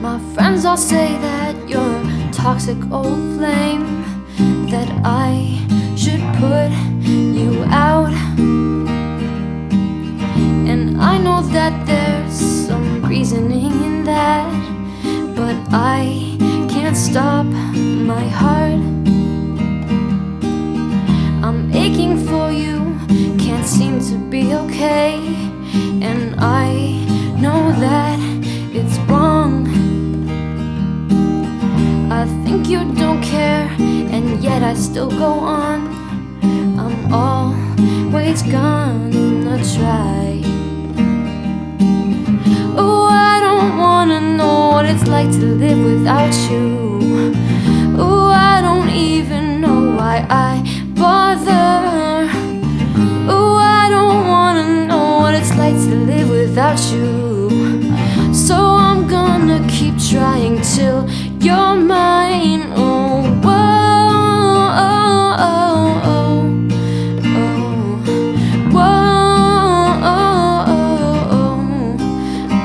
My friends all say that you're a toxic old flame, that I should put you out. And I know that there's some reasoning in that, but I can't stop my heart. I'm aching for you, can't seem to be okay, and I know that it's wrong. I think you don't care, and yet I still go on. I'm always gonna try. Oh, I don't wanna know what it's like to live without you. Oh, I don't even know why I bother. Oh, I don't wanna know what it's like to live without you. So I'm gonna keep trying till you're mine. Oh, whoa, oh, oh, oh, oh, whoa, oh, oh, oh,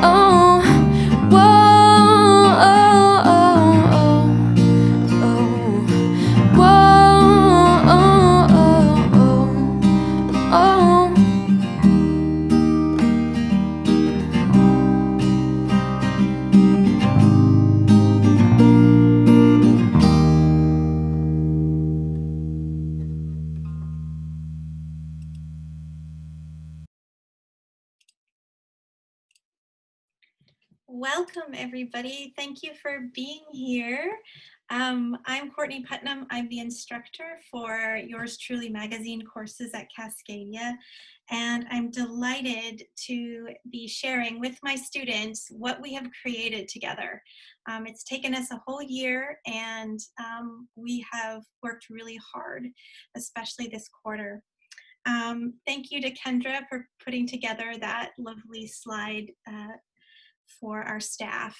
oh, whoa, oh, oh, oh, oh, whoa, oh, oh, oh, oh. Welcome, everybody. Thank you for being here. I'm Courtney Putnam. I'm the instructor for Yours Truly magazine courses at Cascadia, and I'm delighted to be sharing with my students what we have created together. It's taken us a whole year, and we have worked really hard, especially this quarter. Thank you to Kendra for putting together that lovely slide for our staff.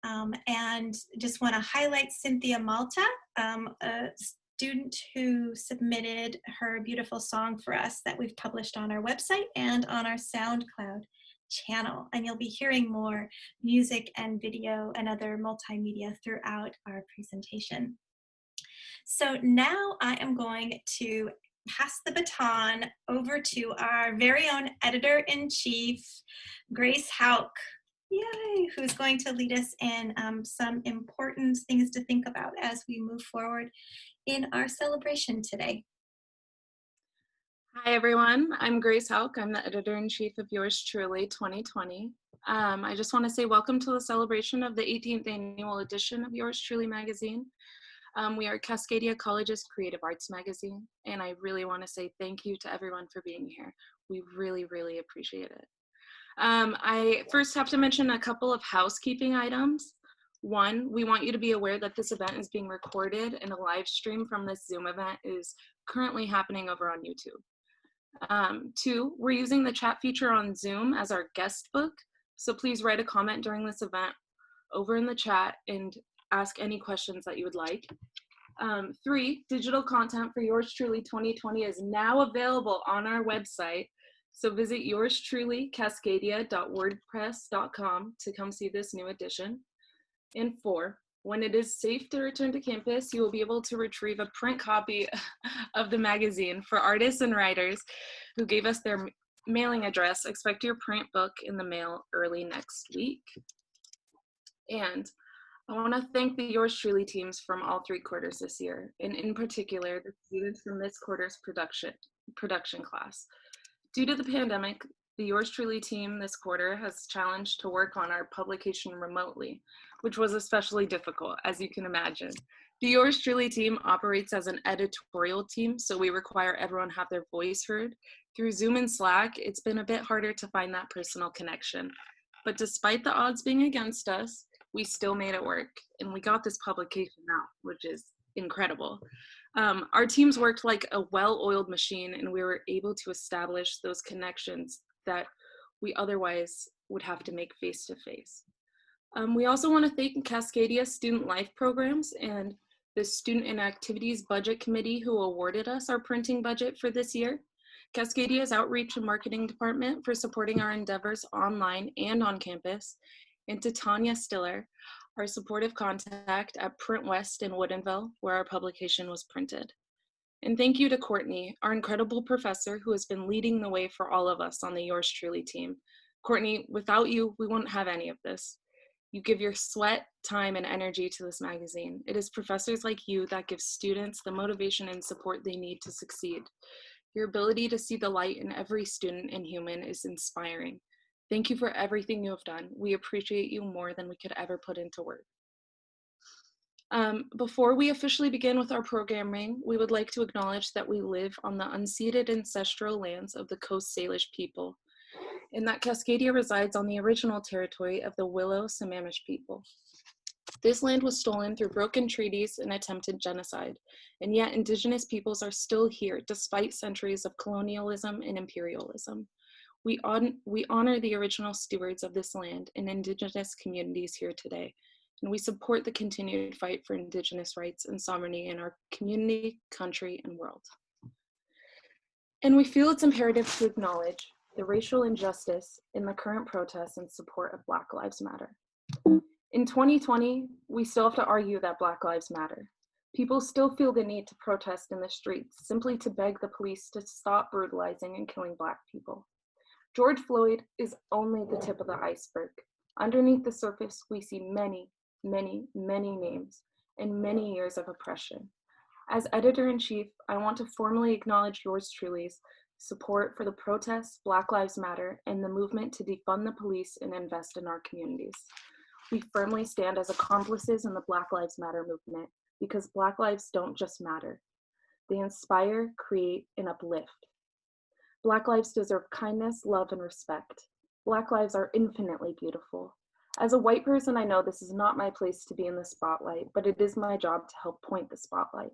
And just want to highlight Cynthia Malta, a student who submitted her beautiful song for us that we've published on our website and on our SoundCloud channel. And you'll be hearing more music and video and other multimedia throughout our presentation. So now I am going to pass the baton over to our very own editor-in-chief, Grace Hauk. Yay, who's going to lead us in some important things to think about as we move forward in our celebration today. Hi everyone, I'm Grace Hauk. I'm the editor-in-chief of Yours Truly 2020. I just want to say welcome to the celebration of the 18th annual edition of Yours Truly magazine. We are Cascadia College's creative arts magazine, and I really want to say thank you to everyone for being here. We really, really appreciate it. I first have to mention a couple of housekeeping items. One, we want you to be aware that this event is being recorded and a live stream from this Zoom event is currently happening over on YouTube. Two, we're using the chat feature on Zoom as our guest book, so please write a comment during this event over in the chat and ask any questions that you would like. Three, digital content for Yours Truly 2020 is now available on our website. So visit yourstrulycascadia.wordpress.com to come see this new edition. And four, when it is safe to return to campus, you will be able to retrieve a print copy of the magazine. For artists and writers who gave us their mailing address, expect your print book in the mail early next week. And I want to thank the Yours Truly teams from all three quarters this year, and in particular, the students from this quarter's production class. Due to the pandemic, the Yours Truly team this quarter has challenged to work on our publication remotely, which was especially difficult, as you can imagine. The Yours Truly team operates as an editorial team, so we require everyone have their voice heard. Through Zoom and Slack, it's been a bit harder to find that personal connection. But despite the odds being against us, we still made it work, and we got this publication out, which is incredible. Our teams worked like a well-oiled machine, and we were able to establish those connections that we otherwise would have to make face-to-face. We also want to thank Cascadia Student Life Programs and the Student and Activities Budget Committee who awarded us our printing budget for this year. Cascadia's Outreach and Marketing Department for supporting our endeavors online and on campus, and to Tanya Stiller, our supportive contact at Print West in Woodinville, where our publication was printed. And thank you to Courtney, our incredible professor who has been leading the way for all of us on the Yours Truly team. Courtney, without you, we wouldn't have any of this. You give your sweat, time, and energy to this magazine. It is professors like you that give students the motivation and support they need to succeed. Your ability to see the light in every student and human is inspiring. Thank you for everything you have done. We appreciate you more than we could ever put into words. Before we officially begin with our programming, we would like to acknowledge that we live on the unceded ancestral lands of the Coast Salish people, and that Cascadia resides on the original territory of the Willow Sammamish people. This land was stolen through broken treaties and attempted genocide, and yet Indigenous peoples are still here despite centuries of colonialism and imperialism. We honor the original stewards of this land and Indigenous communities here today, and we support the continued fight for Indigenous rights and sovereignty in our community, country, and world. And we feel it's imperative to acknowledge the racial injustice in the current protests in support of Black Lives Matter. In 2020, we still have to argue that Black Lives Matter. People still feel the need to protest in the streets simply to beg the police to stop brutalizing and killing Black people. George Floyd is only the tip of the iceberg. Underneath the surface, we see many, many, many names and many years of oppression. As editor-in-chief, I want to formally acknowledge Yours Truly's support for the protests, Black Lives Matter, and the movement to defund the police and invest in our communities. We firmly stand as accomplices in the Black Lives Matter movement because Black lives don't just matter. They inspire, create, and uplift. Black lives deserve kindness, love, and respect. Black lives are infinitely beautiful. As a white person, I know this is not my place to be in the spotlight, but it is my job to help point the spotlight.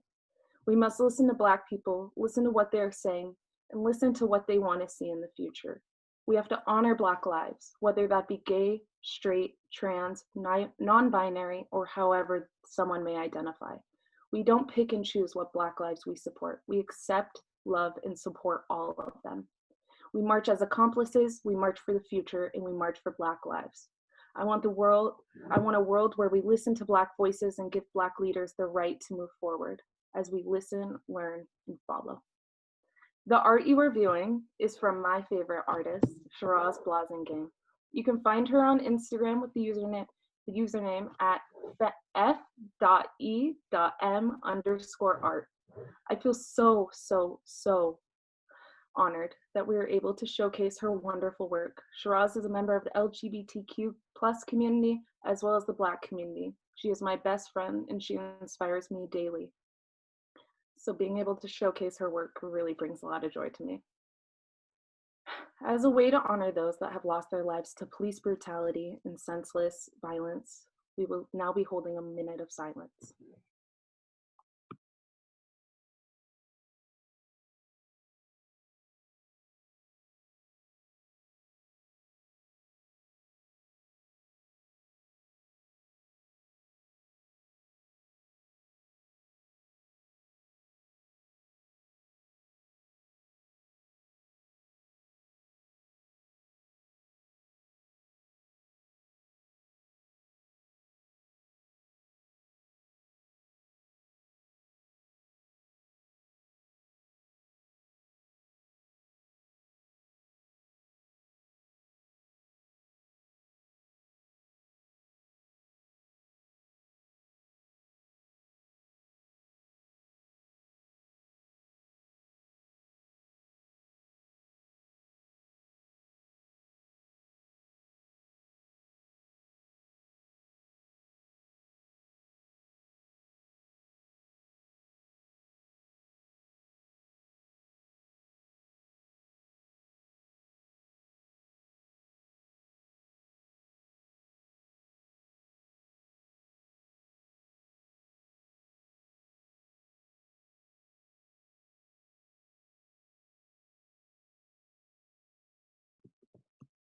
We must listen to Black people, listen to what they're saying, and listen to what they want to see in the future. We have to honor Black lives, whether that be gay, straight, trans, non-binary, or however someone may identify. We don't pick and choose what Black lives we support. We accept, love, and support all of them. We march as accomplices, we march for the future, and we march for Black lives. I want a world where we listen to Black voices and give Black leaders the right to move forward as we listen, learn, and follow. The art you are viewing is from my favorite artist, Shiraz Blazingame. You can find her on Instagram with the username at f.e.m_art. I feel so honored that we are able to showcase her wonderful work. Shiraz is a member of the LGBTQ+ community as well as the Black community. She is my best friend and she inspires me daily. So being able to showcase her work really brings a lot of joy to me. As a way to honor those that have lost their lives to police brutality and senseless violence, we will now be holding a minute of silence.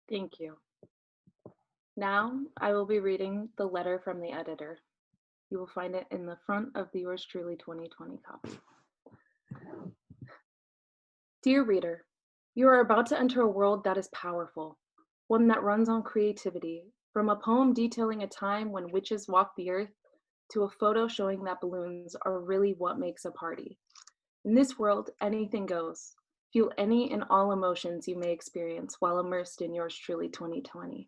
Thank you. Now I will be reading the letter from the editor. You will find it in the front of the Yours Truly 2020 copy. Dear reader, you are about to enter a world that is powerful, one that runs on creativity, from a poem detailing a time when witches walked the earth to a photo showing that balloons are really what makes a party. In this world, anything goes. Feel any and all emotions you may experience while immersed in Yours Truly 2020.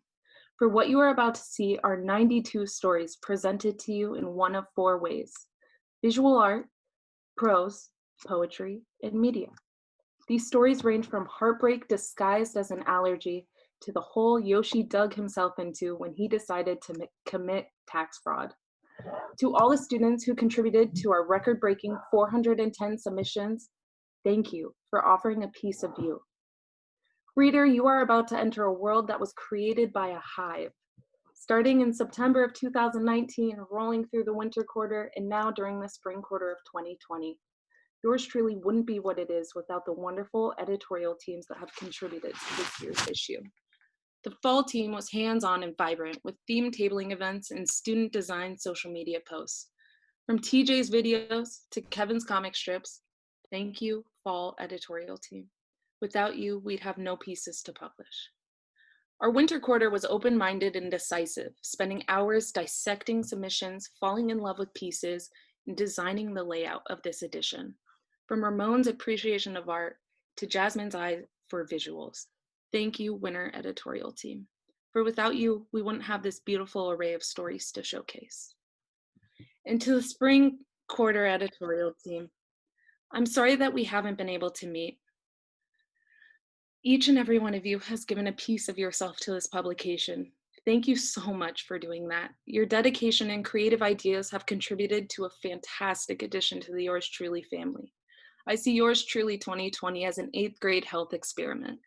For what you are about to see are 92 stories presented to you in one of 4 ways: visual art, prose, poetry, and media. These stories range from heartbreak disguised as an allergy to the hole Yoshi dug himself into when he decided to commit tax fraud. To all the students who contributed to our record-breaking 410 submissions, thank you for offering a piece of you. Reader, you are about to enter a world that was created by a hive. Starting in September of 2019, rolling through the winter quarter, and now during the spring quarter of 2020. Yours truly wouldn't be what it is without the wonderful editorial teams that have contributed to this year's issue. The fall team was hands-on and vibrant with theme tabling events and student-designed social media posts. From TJ's videos to Kevin's comic strips, thank you, fall editorial team. Without you, we'd have no pieces to publish. Our winter quarter was open-minded and decisive, spending hours dissecting submissions, falling in love with pieces, and designing the layout of this edition. From Ramon's appreciation of art to Jasmine's eye for visuals. Thank you, winter editorial team. For without you, we wouldn't have this beautiful array of stories to showcase. And to the spring quarter editorial team, I'm sorry that we haven't been able to meet. Each and every one of you has given a piece of yourself to this publication. Thank you so much for doing that. Your dedication and creative ideas have contributed to a fantastic addition to the Yours Truly family. I see Yours Truly 2020 as an 8th grade health experiment.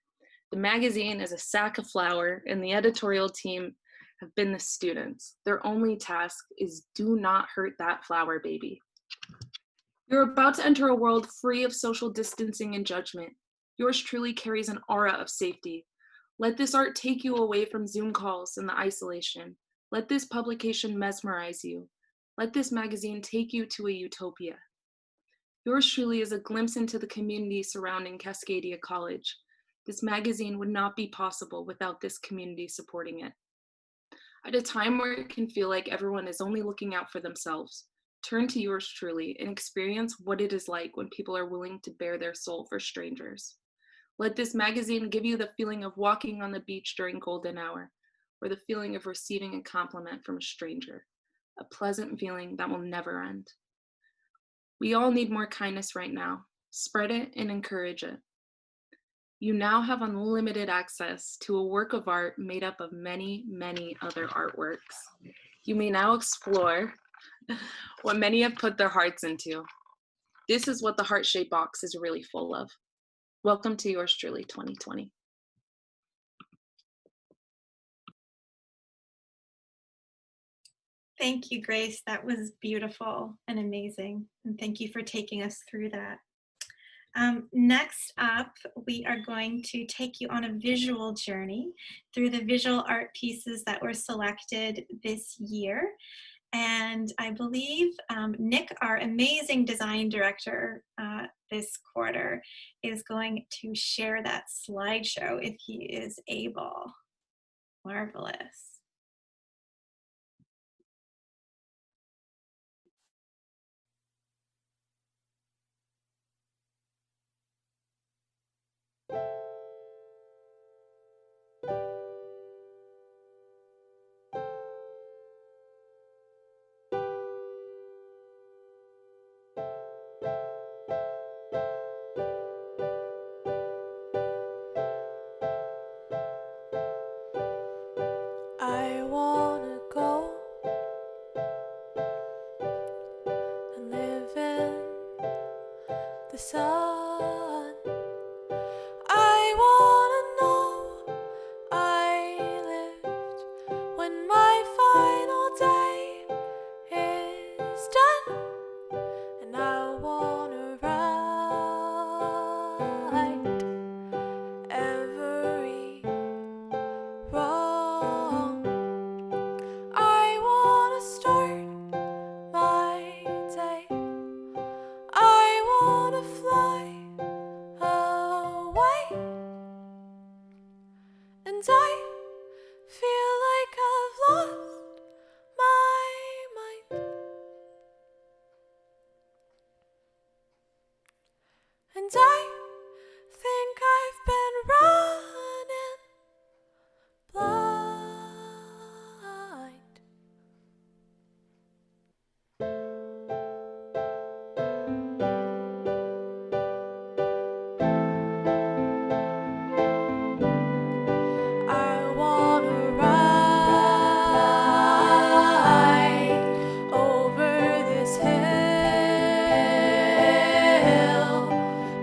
The magazine is a sack of flour, and the editorial team have been the students. Their only task is do not hurt that flour, baby. You're about to enter a world free of social distancing and judgment. Yours truly carries an aura of safety. Let this art take you away from Zoom calls and the isolation. Let this publication mesmerize you. Let this magazine take you to a utopia. Yours truly is a glimpse into the community surrounding Cascadia College. This magazine would not be possible without this community supporting it. At a time where it can feel like everyone is only looking out for themselves, turn to Yours Truly and experience what it is like when people are willing to bare their soul for strangers. Let this magazine give you the feeling of walking on the beach during golden hour, or the feeling of receiving a compliment from a stranger, a pleasant feeling that will never end. We all need more kindness right now. Spread it and encourage it. You now have unlimited access to a work of art made up of many, many other artworks. You may now explore what many have put their hearts into. This is what the heart-shaped box is really full of. Welcome to Yours Truly 2020. Thank you, Grace. That was beautiful and amazing. And thank you for taking us through that. Next up, we are going to take you on a visual journey through the visual art pieces that were selected this year. And I believe Nick, our amazing design director this quarter, is going to share that slideshow if he is able. Marvelous. I wanna go and live in the sun. I wanna know I lived when my final day is done, and I wanna right every wrong. I wanna start my day. I wanna fly away, and I feel like I've lost my mind, and I think I've been running blind. I wanna ride over this hill.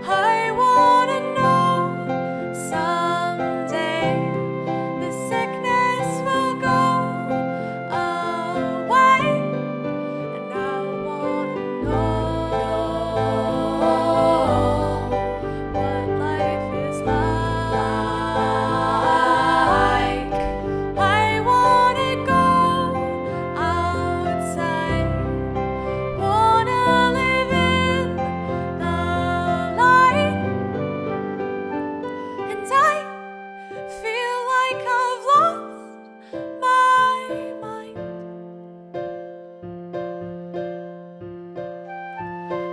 I wanna know someday the sickness will go away, and I wanna know what life is like. I wanna go outside, wanna live in the light, and I feel like I've lost my mind,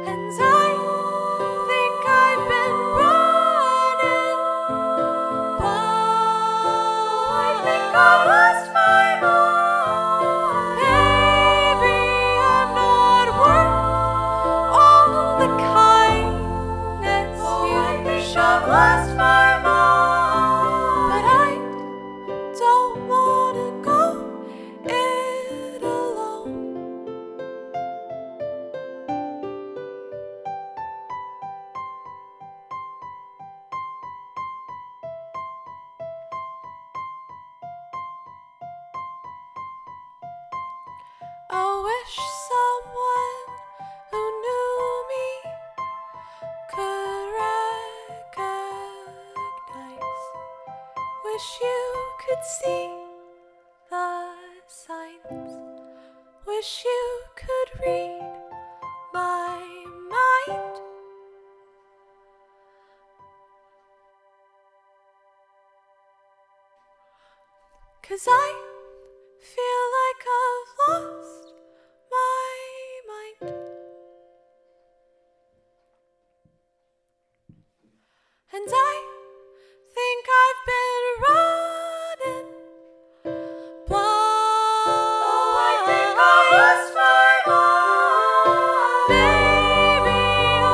and I think I've been running blind. I think I've lost my mind. Maybe I'm not worth all the kindness you show. I've lost my mind. I wish someone who knew me could recognize. Wish you could see the signs. Wish you could read my mind. 'Cause I feel like I've lost my mind. And I think I've been running blind. Oh, I think I've lost my mind. Maybe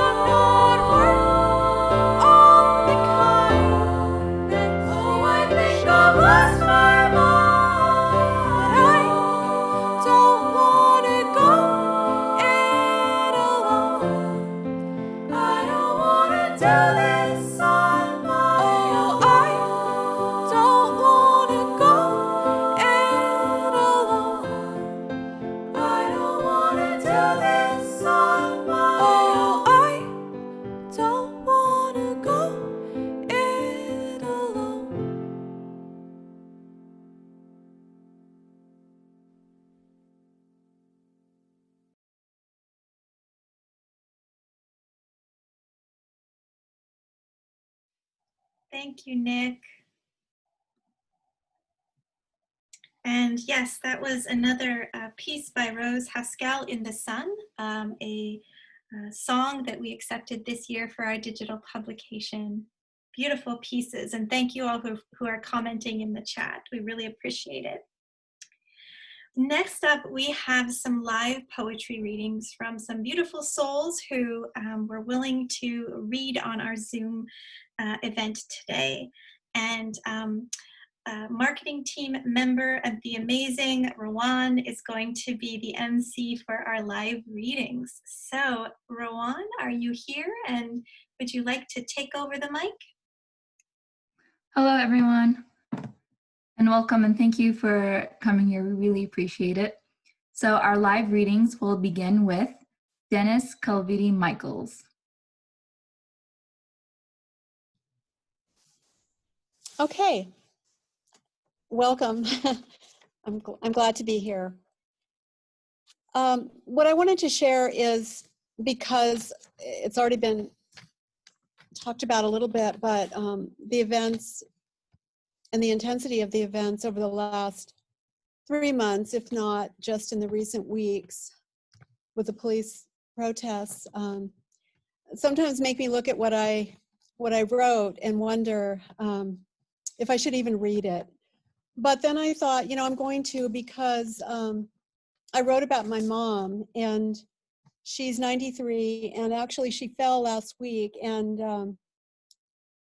I'm not worth all the kindness. Oh, I think I've lost my mind. But I don't wanna go it alone. I don't wanna do this on my own. I don't wanna go it alone. I don't wanna do this on my own. I don't wanna go it alone. Thank you, Nick. And yes, that was another piece by Rose Haskell, In the Sun, a song that we accepted this year for our digital publication. Beautiful pieces, and thank you all who are commenting in the chat. We really appreciate it. Next up, we have some live poetry readings from some beautiful souls who were willing to read on our Zoom event today. And marketing team member of the amazing Rowan is going to be the MC for our live readings. So Rowan, are you here, and would you like to take over the mic? Hello, everyone, and welcome, and thank you for coming here. We really appreciate it. So our live readings will begin with Dennis Calvidi Michaels. Okay, welcome. I'm glad to be here. What I wanted to share is, because it's already been talked about a little bit, but the events and the intensity of the events over the last 3 months, if not just in the recent weeks with the police protests, sometimes make me look at what I wrote and wonder if I should even read it. But then I thought, I'm going to, because I wrote about my mom, and she's 93, and actually she fell last week, and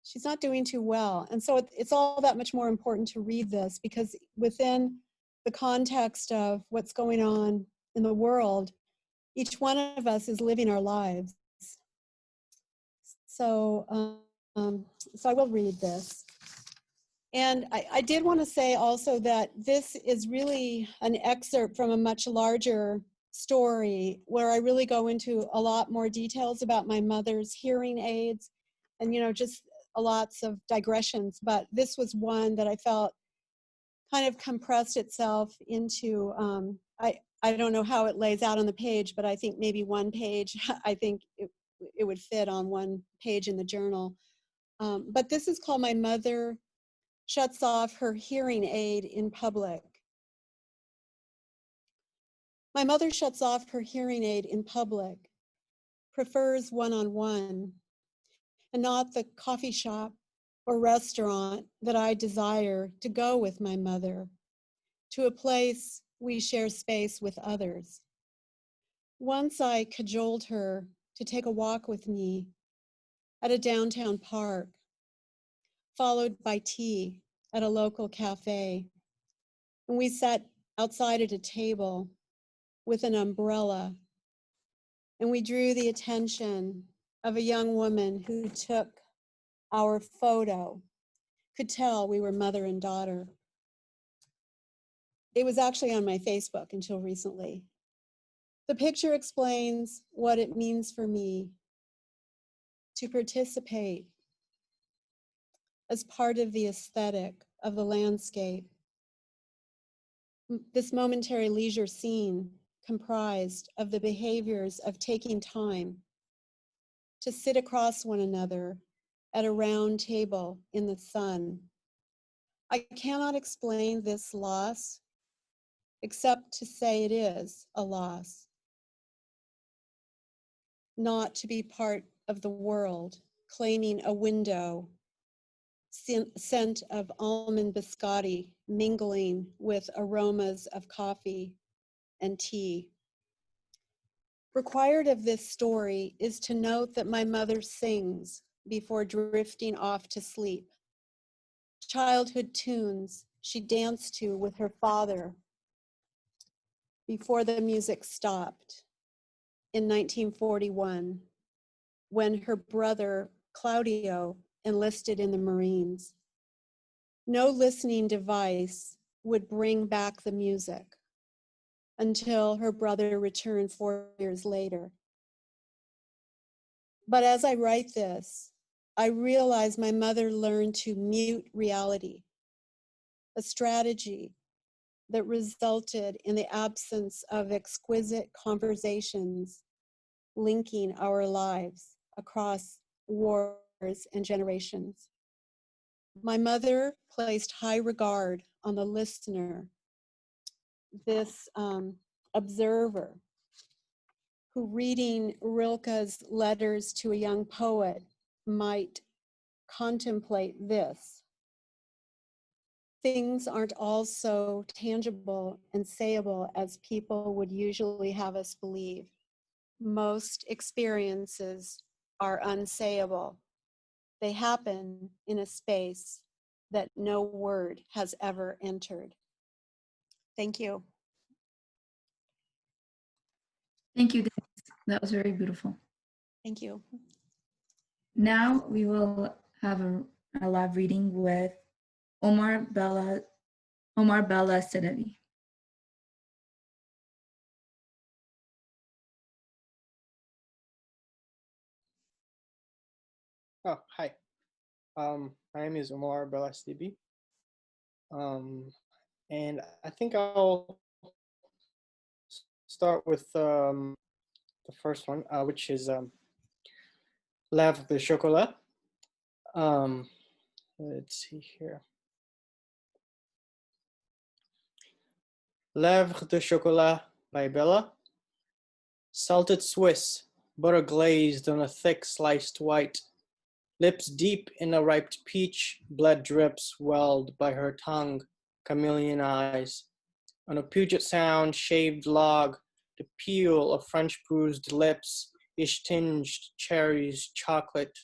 she's not doing too well. And so it's all that much more important to read this, because within the context of what's going on in the world, each one of us is living our lives. So, so I will read this. And I did want to say also that this is really an excerpt from a much larger story, where I really go into a lot more details about my mother's hearing aids, and just lots of digressions. But this was one that I felt kind of compressed itself into, I don't know how it lays out on the page, but I think maybe one page. I think it would fit on one page in the journal. But this is called My Mother Shuts Off Her Hearing Aid in Public. My mother shuts off her hearing aid in public, prefers one-on-one, and not the coffee shop or restaurant that I desire to go with my mother, to a place we share space with others. Once I cajoled her to take a walk with me at a downtown park, followed by tea at a local cafe. And we sat outside at a table with an umbrella, and we drew the attention of a young woman who took our photo, could tell we were mother and daughter. It was actually on my Facebook until recently. The picture explains what it means for me to participate as part of the aesthetic of the landscape. This momentary leisure scene comprised of the behaviors of taking time to sit across one another at a round table in the sun. I cannot explain this loss except to say it is a loss. Not to be part of the world, claiming a window, scent of almond biscotti mingling with aromas of coffee and tea. Required of this story is to note that my mother sings before drifting off to sleep. Childhood tunes she danced to with her father before the music stopped in 1941 when her brother Claudio enlisted in the Marines. No listening device would bring back the music until her brother returned 4 years later. But as I write this, I realize my mother learned to mute reality, a strategy that resulted in the absence of exquisite conversations linking our lives across wars and generations. My mother placed high regard on the listener, this observer, who reading Rilke's letters to a young poet might contemplate this. Things aren't all so tangible and sayable as people would usually have us believe. Most experiences are unsayable. They happen in a space that no word has ever entered. Thank you. Thank you, Denise. That was very beautiful. Thank you. Now we will have a live reading with Omar Bella Sedavi. Oh, hi. My name is Omar Belastibi. And I think I'll start with the first one, which is Lèvres de Chocolat. Let's see here. Lèvres de Chocolat by Bella. Salted Swiss, butter glazed on a thick sliced white. Lips deep in a ripe peach, blood drips welled by her tongue, chameleon eyes. On a Puget Sound shaved log, the peel of French bruised lips, ish tinged cherries, chocolate,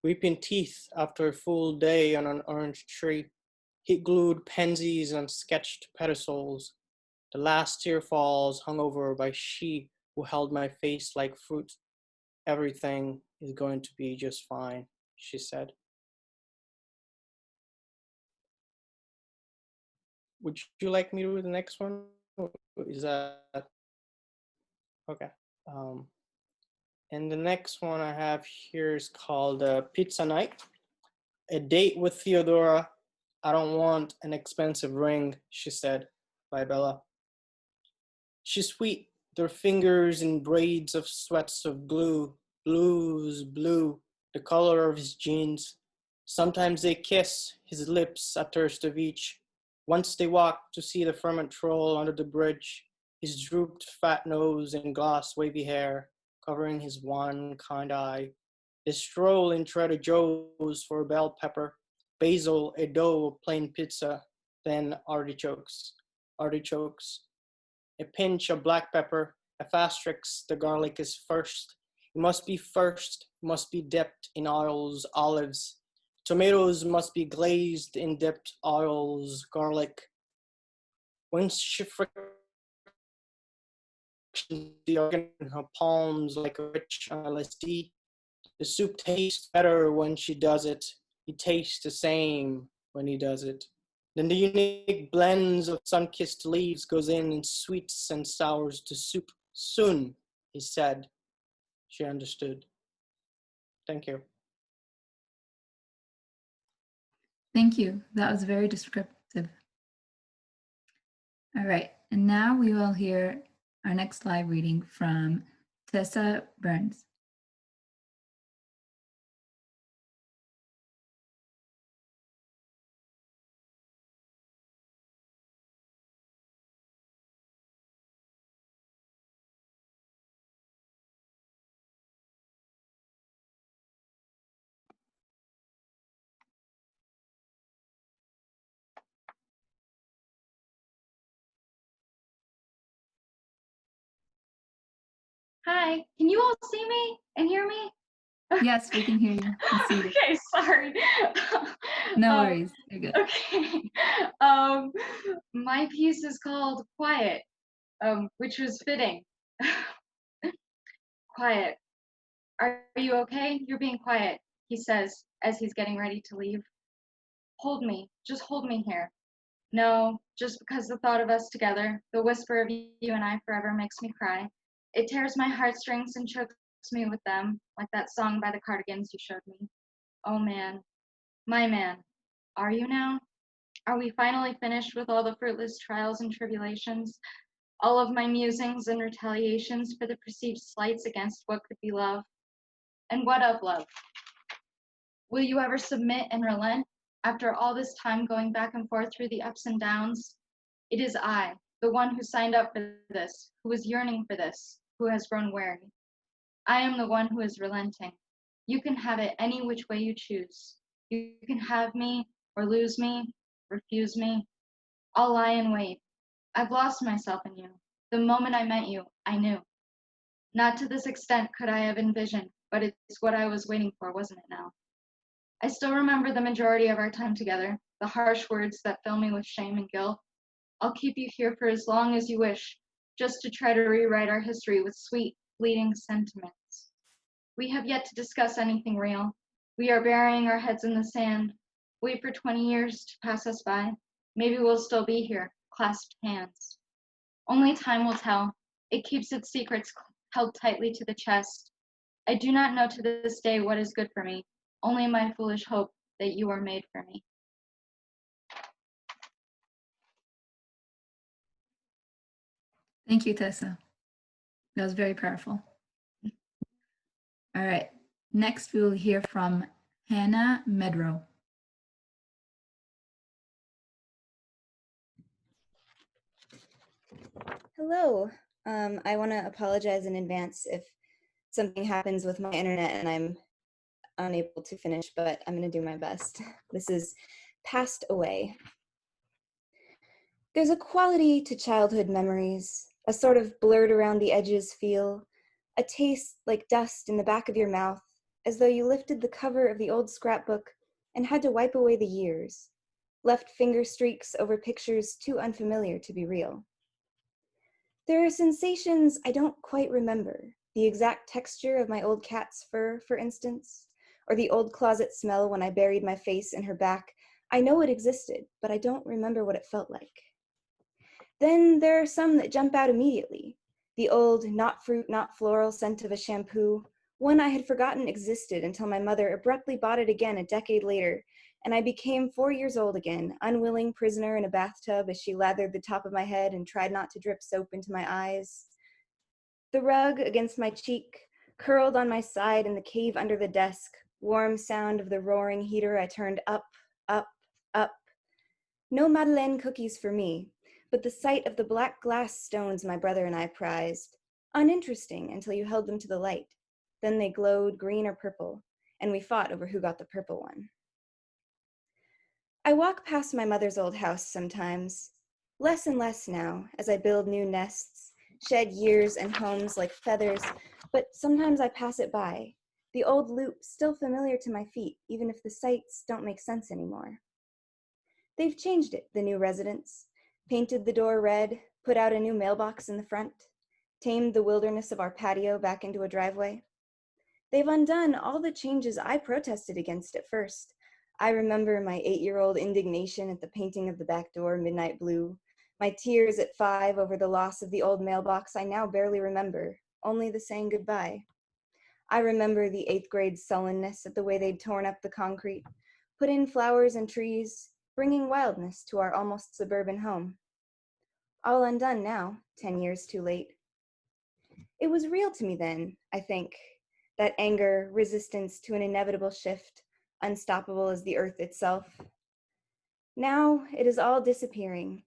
weeping teeth after a full day on an orange tree, heat glued pansies on sketched pedestals. The last tear falls hung over by she who held my face like fruit. Everything is going to be just fine, she said. Would you like me to do the next one? Is that okay? And the next one I have here is called Pizza Night. A date with Theodora. I don't want an expensive ring, she said, by Bella. She's sweet, their fingers in braids of sweats of blue, blue, the color of his jeans. Sometimes they kiss, his lips a thirst of each. Once they walk to see the ferment troll under the bridge, his drooped fat nose and gloss wavy hair covering his one kind eye. They stroll in Trader Joe's for a bell pepper, basil, a dough of plain pizza, then artichokes. A pinch of black pepper, a fastrix, the garlic is first. It must be first, must be dipped in oils, olives. Tomatoes must be glazed in dipped oils, garlic. When she frictions the organ in her palms like a rich LSD, the soup tastes better when she does it. He tastes the same when he does it. Then the unique blends of sun-kissed leaves goes in sweets and sours to soup. Soon, he said. She understood. Thank you. Thank you. That was very descriptive. All right, and now we will hear our next live reading from Tessa Burns. Hi, can you all see me and hear me? Yes, we can hear you and see you. Okay, sorry. No worries, you're good. Okay. My piece is called Quiet, which was fitting. Quiet. Are you okay? You're being quiet, he says as he's getting ready to leave. Hold me, just hold me here. No, just because the thought of us together, the whisper of you and I forever makes me cry. It tears my heartstrings and chokes me with them, like that song by the Cardigans you showed me. Oh man, my man, are you now? Are we finally finished with all the fruitless trials and tribulations, all of my musings and retaliations for the perceived slights against what could be love? And what of love? Will you ever submit and relent after all this time going back and forth through the ups and downs? It is I, the one who signed up for this, who was yearning for this, who has grown weary. I am the one who is relenting. You can have it any which way you choose. You can have me or lose me, refuse me. I'll lie in wait. I've lost myself in you. The moment I met you, I knew. Not to this extent could I have envisioned, but it's what I was waiting for, wasn't it now? I still remember the majority of our time together, the harsh words that fill me with shame and guilt. I'll keep you here for as long as you wish, just to try to rewrite our history with sweet, fleeting sentiments. We have yet to discuss anything real. We are burying our heads in the sand. Wait for 20 years to pass us by. Maybe we'll still be here, clasped hands. Only time will tell. It keeps its secrets held tightly to the chest. I do not know to this day what is good for me, only my foolish hope that you are made for me. Thank you, Tessa. That was very powerful. All right, next we will hear from Hannah Medrow. Hello. I want to apologize in advance if something happens with my internet and I'm unable to finish, but I'm going to do my best. This is Passed Away. There's a quality to childhood memories, a sort of blurred around the edges feel, a taste like dust in the back of your mouth, as though you lifted the cover of the old scrapbook and had to wipe away the years, left finger streaks over pictures too unfamiliar to be real. There are sensations I don't quite remember, the exact texture of my old cat's fur, for instance, or the old closet smell when I buried my face in her back. I know it existed, but I don't remember what it felt like. Then there are some that jump out immediately. The old not fruit, not floral scent of a shampoo, one I had forgotten existed until my mother abruptly bought it again a decade later, and I became 4 years old again, unwilling prisoner in a bathtub as she lathered the top of my head and tried not to drip soap into my eyes. The rug against my cheek, curled on my side in the cave under the desk, warm sound of the roaring heater I turned up, up, up. No Madeleine cookies for me, but the sight of the black glass stones my brother and I prized. Uninteresting until you held them to the light. Then they glowed green or purple, and we fought over who got the purple one. I walk past my mother's old house sometimes, less and less now as I build new nests, shed years and homes like feathers, but sometimes I pass it by, the old loop still familiar to my feet, even if the sights don't make sense anymore. They've changed it, the new residents, painted the door red, put out a new mailbox in the front, tamed the wilderness of our patio back into a driveway. They've undone all the changes I protested against at first. I remember my 8-year-old indignation at the painting of the back door midnight blue, My tears at 5 over the loss of the old mailbox I now barely remember, only the saying goodbye. I remember the 8th grade sullenness at the way they'd torn up the concrete, put in flowers and trees, bringing wildness to our almost suburban home. All undone now, 10 years too late. It was real to me then, I think, that anger, resistance to an inevitable shift, unstoppable as the earth itself. Now it is all disappearing,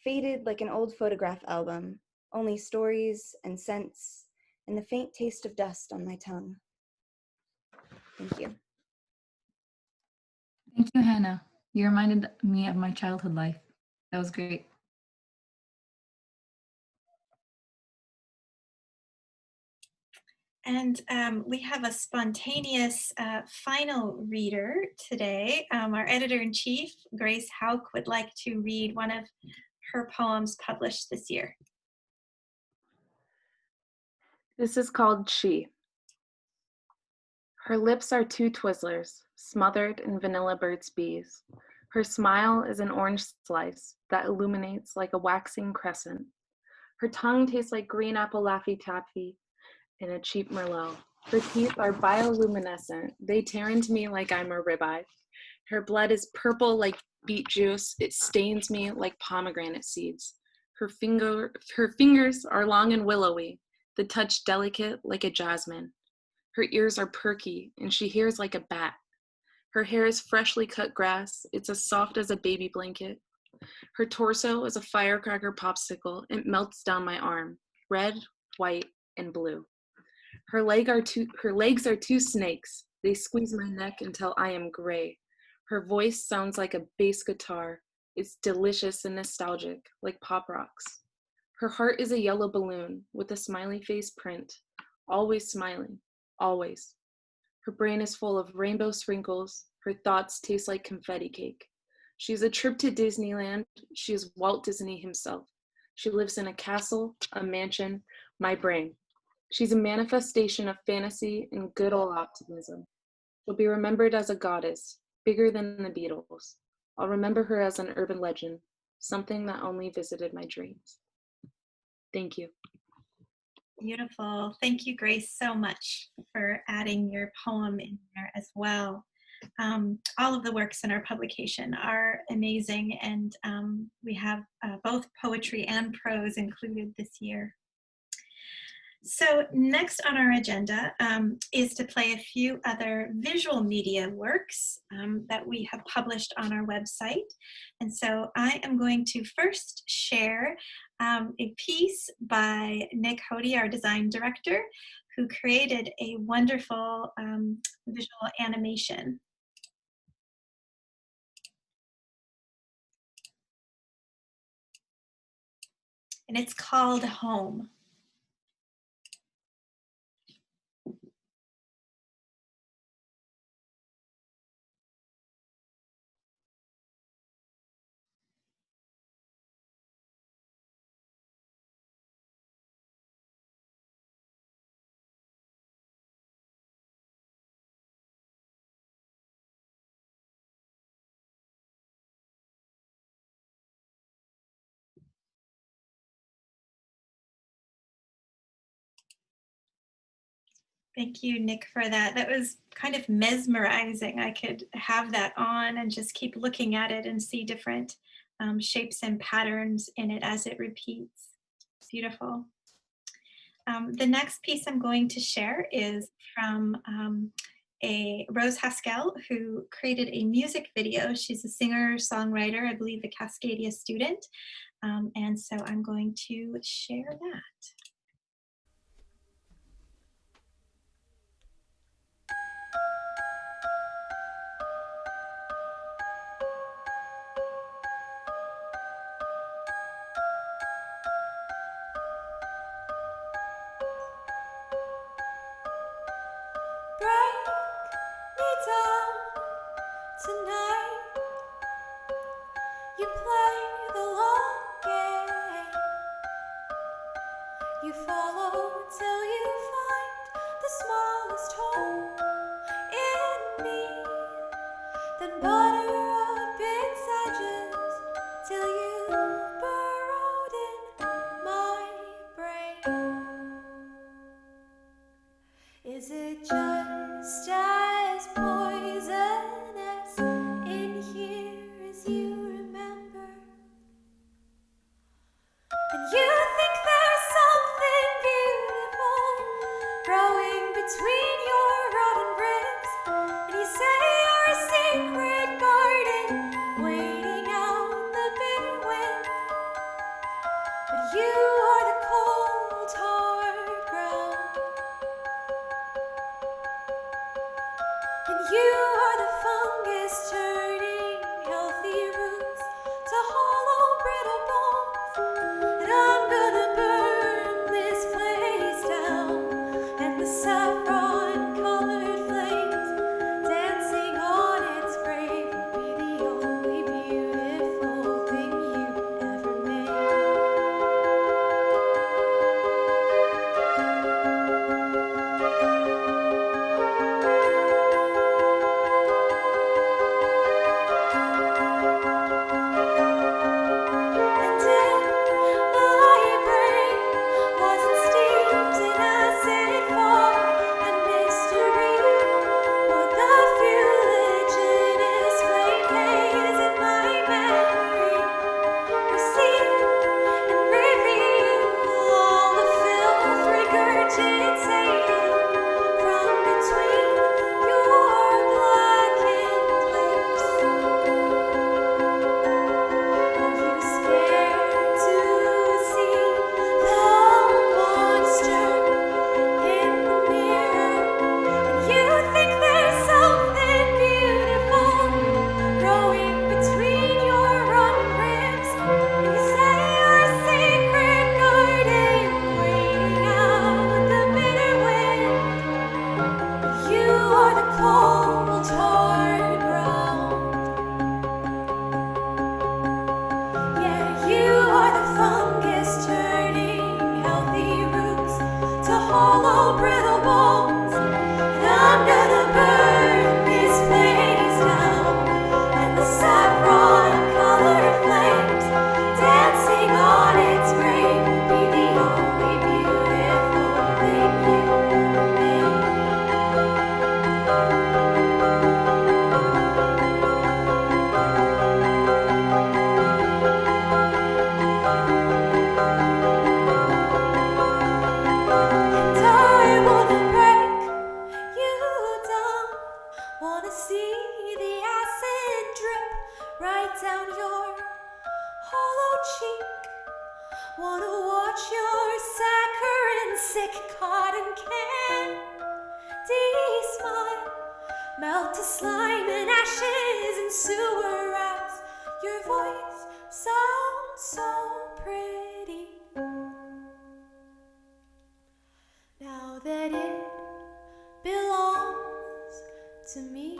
faded like an old photograph album, only stories and scents and the faint taste of dust on my tongue. Thank you. Thank you, Hannah. You reminded me of my childhood life. That was great. And we have a spontaneous final reader today. Our editor-in-chief, Grace Hauk, would like to read one of her poems published this year. This is called She. Her lips are 2 Twizzlers, smothered in vanilla Bird's bees. Her smile is an orange slice that illuminates like a waxing crescent. Her tongue tastes like green apple Laffy Taffy in a cheap Merlot. Her teeth are bioluminescent. They tear into me like I'm a ribeye. Her blood is purple like beet juice. It stains me like pomegranate seeds. Her fingers are long and willowy, the touch delicate like a jasmine. Her ears are perky, and she hears like a bat. Her hair is freshly cut grass. It's as soft as a baby blanket. Her torso is a firecracker popsicle. It melts down my arm, red, white, and blue. Her legs are 2 snakes. They squeeze my neck until I am gray. Her voice sounds like a bass guitar. It's delicious and nostalgic, like pop rocks. Her heart is a yellow balloon with a smiley face print, always smiling, always. Her brain is full of rainbow sprinkles. Her thoughts taste like confetti cake. She's a trip to Disneyland. She is Walt Disney himself. She lives in a castle, a mansion, my brain. She's a manifestation of fantasy and good old optimism. She'll be remembered as a goddess, bigger than the Beatles. I'll remember her as an urban legend, something that only visited my dreams. Thank you. Beautiful. Thank you, Grace, so much for adding your poem in there as well. All of the works in our publication are amazing, and we have both poetry and prose included this year. So next on our agenda is to play a few other visual media works that we have published on our website. And so I am going to first share a piece by Nick Hody, our design director, who created a wonderful visual animation. And it's called Home. Thank you, Nick, for that. That was kind of mesmerizing. I could have that on and just keep looking at it and see different shapes and patterns in it as it repeats. Beautiful. The next piece I'm going to share is from a Rose Haskell, who created a music video. She's a singer-songwriter, I believe a Cascadia student. And so I'm going to share that. Tonight, you play the long game. You follow till you find the smallest hole in me. Then butter up its edges till you burrow right down your hollow cheek. Wanna watch your saccharine sick cotton candy smile melt to slime and ashes and sewer rats. Your voice sounds so pretty. Now that it belongs to me.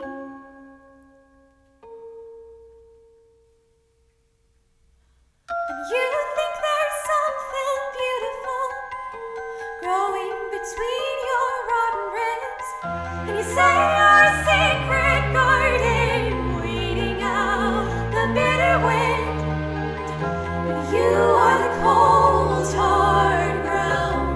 And you think there's something beautiful growing between your rotten ribs, and you say you're a sacred garden waiting out the bitter wind. But you are the cold, hard ground.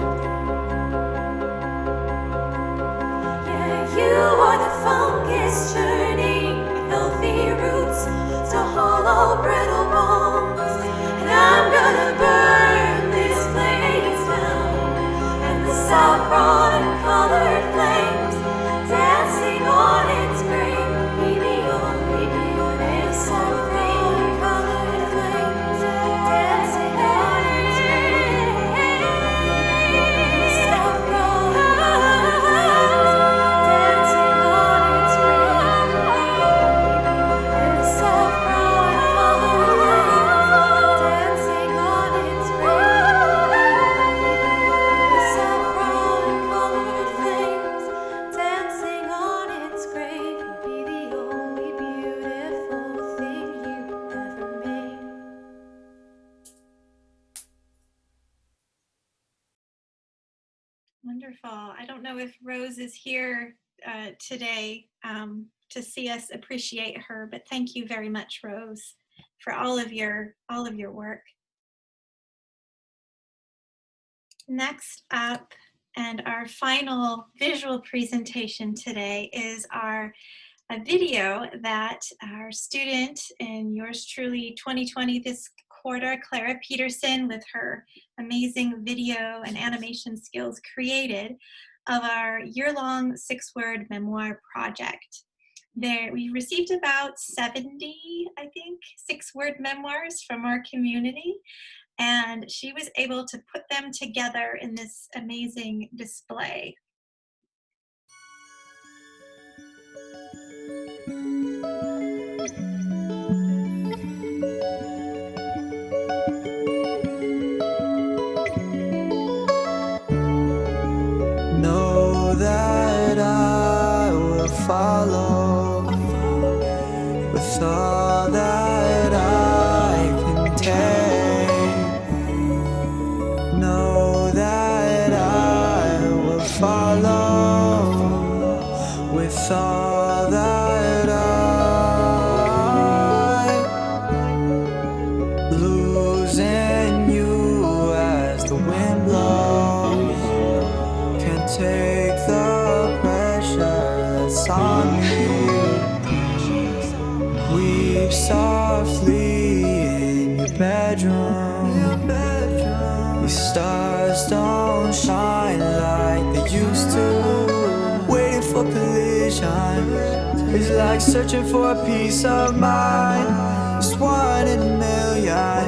Yeah, you are the fungus churning healthy roots to hollow, brittle bones. And I'm gonna burn this place down, and the saffron colored flames dancing on its grave be the only beauty. Saffron colored flames dancing on its grave. Saffron colored flames dancing on its grave. And the saffron colored flames dancing on its grave. The saffron colored flames dancing on its grave will be the only beautiful thing you ever made. Wonderful. I don't know if Rose is here today to see us appreciate her, but thank you very much, Rose, for all of your work. Next up, and our final visual presentation today is a video that our student in Yours Truly 2020 this quarter, Clara Peterson, with her amazing video and animation skills, created of our year-long 6-word memoir project. We received about 70, I think, 6-word memoirs from our community, and she was able to put them together in this amazing display. Know that I will follow with all that I can take. Know that I will follow with all that I losing you as the wind blows. Can't take the pressure that's on me. Weep softly in your bedroom. These stars don't shine like they used to. Waiting for collision is like searching for a peace of mind. Just one in a million.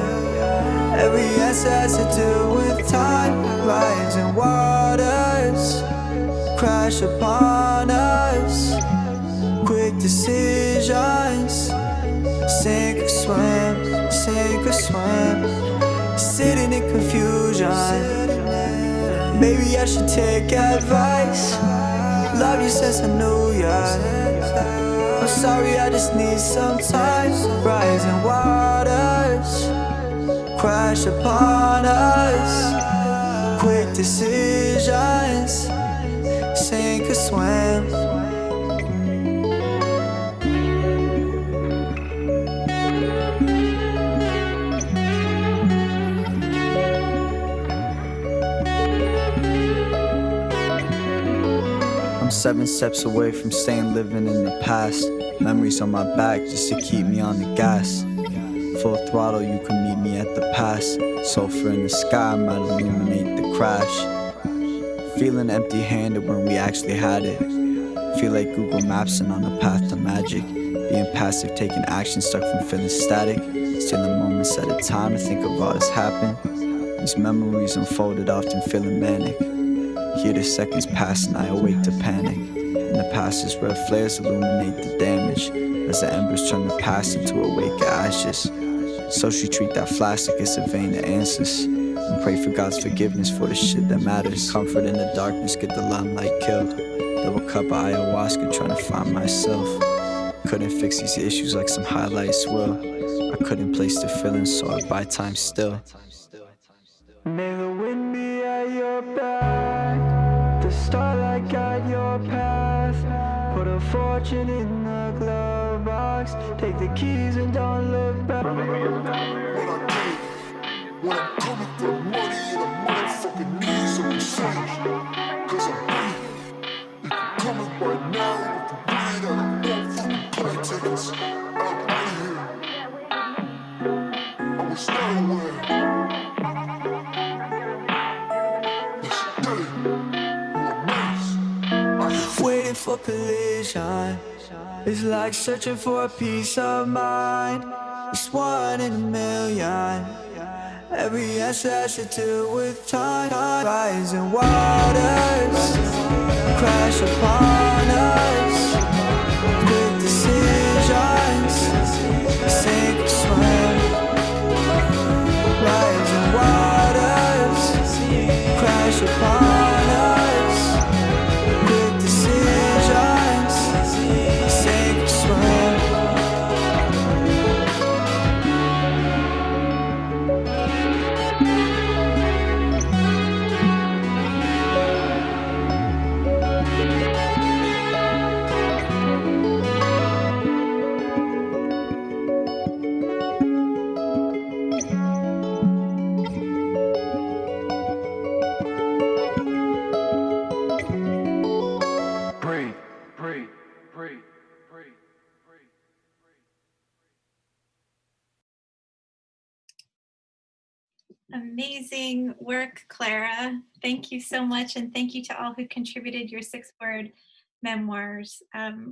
Every answer has to do with time. Rising waters crash upon us. Quick decisions. Sink or swim, sink or swim. Sitting in confusion. Maybe I should take advice. Love you since I knew ya. I'm sorry, I just need some time. Rising waters crash upon us. Quick decisions. Sink or swim. I'm 7 steps away from staying living in the past. Memories on my back just to keep me on the gas. Full throttle, you can meet me at the pass. Sulfur in the sky might illuminate the crash. Feeling empty-handed when we actually had it. Feel like Google Maps and on a path to magic. Being passive, taking action, stuck from feeling static. Stealing moments at a time to think of all that's happened. These memories unfolded, often feeling manic. Hear the seconds pass and I awake to panic. In the past, as red flares illuminate the damage, as the embers turn the past into awake ashes. So she treat that flash like it's a vein of answers, and pray for God's forgiveness for the shit that matters. Comfort in the darkness, get the limelight killed. Double cup of ayahuasca, trying to find myself. Couldn't fix these issues like some highlights will. I couldn't place the feelings, so I buy time still. May the wind be at your back, the starlight guide your path. Put a fortune in the glove box, take the keys and don't look back. When I'm coming for money and the motherfucking knees of the saints, cause I'm bleeding. If you're coming right now, if you bleed, I don't fucking play tickets. I'm out here. I'm a stowaway. Waiting for collision, it's like searching for a peace of mind. It's one in a million. Every answer has to do with time. Rising waters crash upon us. Quick decisions, sink or swim. Rising waters crash upon us. Quick decisions, sink or swim. Breathe, breathe, breathe, breathe. Amazing work, Clara. Thank you so much, and thank you to all who contributed your 6-word memoirs.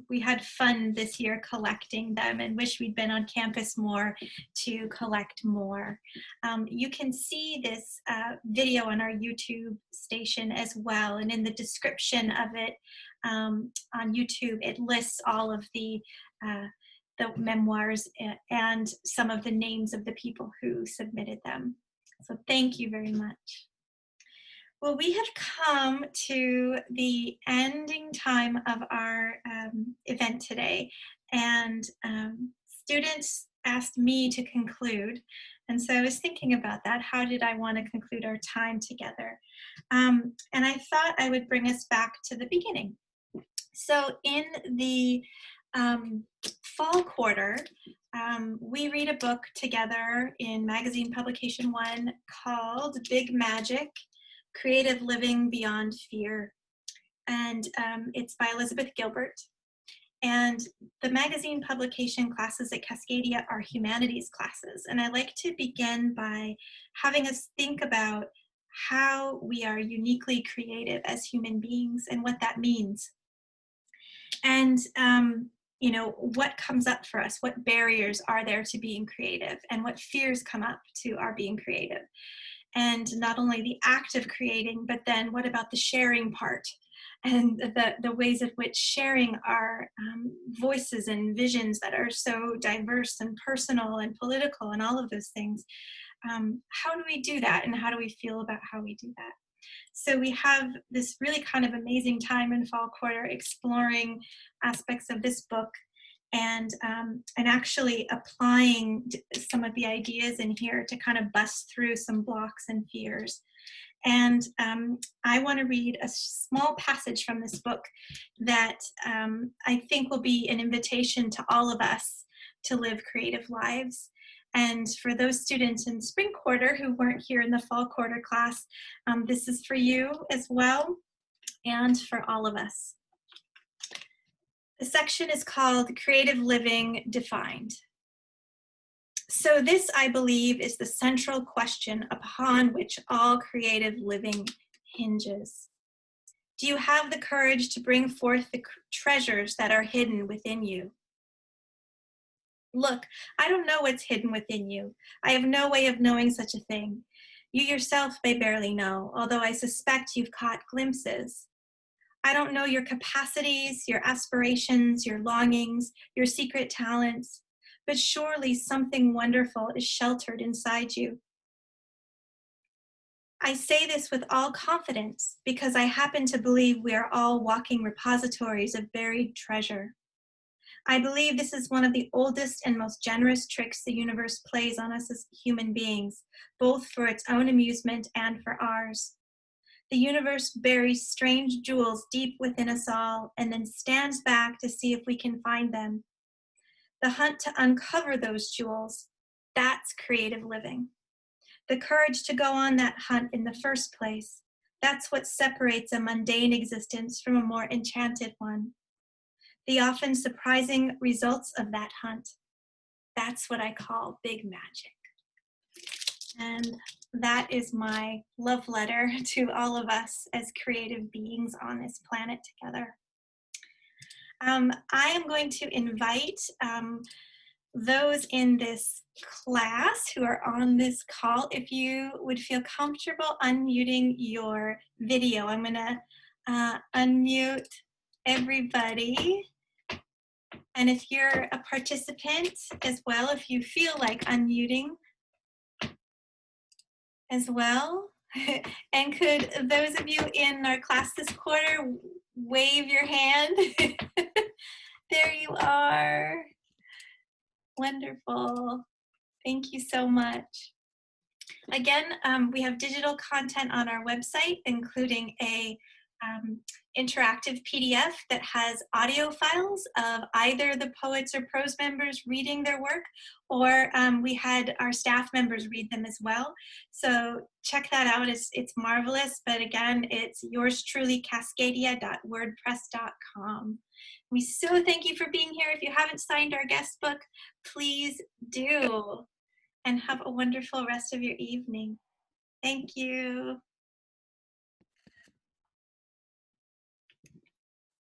We had fun this year collecting them and wish we'd been on campus more to collect more. You can see this video on our YouTube station as well, and in the description of it on YouTube, it lists all of the memoirs and some of the names of the people who submitted them. So thank you very much. Well, we have come to the ending time of our event today, and students asked me to conclude. And so I was thinking about that. How did I want to conclude our time together? And I thought I would bring us back to the beginning. So in the fall quarter, we read a book together in magazine publication 1 called Big Magic, Creative Living Beyond Fear. And it's by Elizabeth Gilbert. And the magazine publication classes at Cascadia are humanities classes. And I like to begin by having us think about how we are uniquely creative as human beings and what that means. And you know, what comes up for us, what barriers are there to being creative, and what fears come up to our being creative. And not only the act of creating, but then what about the sharing part, and the ways in which sharing our voices and visions that are so diverse and personal and political and all of those things. How do we do that, and how do we feel about how we do that? So we have this really kind of amazing time in fall quarter exploring aspects of this book and actually applying some of the ideas in here to kind of bust through some blocks and fears. And I want to read a small passage from this book that I think will be an invitation to all of us to live creative lives. And for those students in spring quarter who weren't here in the fall quarter class, this is for you as well, and for all of us. The section is called Creative Living Defined. So this, I believe, is the central question upon which all creative living hinges. Do you have the courage to bring forth the treasures that are hidden within you? Look, I don't know what's hidden within you. I have no way of knowing such a thing. You yourself may barely know, although I suspect you've caught glimpses. I don't know your capacities, your aspirations, your longings, your secret talents, but surely something wonderful is sheltered inside you. I say this with all confidence because I happen to believe we are all walking repositories of buried treasure. I believe this is one of the oldest and most generous tricks the universe plays on us as human beings, both for its own amusement and for ours. The universe buries strange jewels deep within us all and then stands back to see if we can find them. The hunt to uncover those jewels, that's creative living. The courage to go on that hunt in the first place, that's what separates a mundane existence from a more enchanted one. The often surprising results of that hunt, that's what I call big magic. And that is my love letter to all of us as creative beings on this planet together. I am going to invite those in this class who are on this call, if you would feel comfortable unmuting your video. I'm going to unmute everybody. And if you're a participant as well, if you feel like unmuting as well, and could those of you in our class this quarter wave your hand? There you are. Wonderful. Thank you so much. Again, we have digital content on our website, including a interactive PDF that has audio files of either the poets or prose members reading their work, or we had our staff members read them as well. So check that out. It's marvelous. But again, it's yours truly, cascadia.wordpress.com. We so thank you for being here. If you haven't signed our guest book, please do. And have a wonderful rest of your evening. Thank you.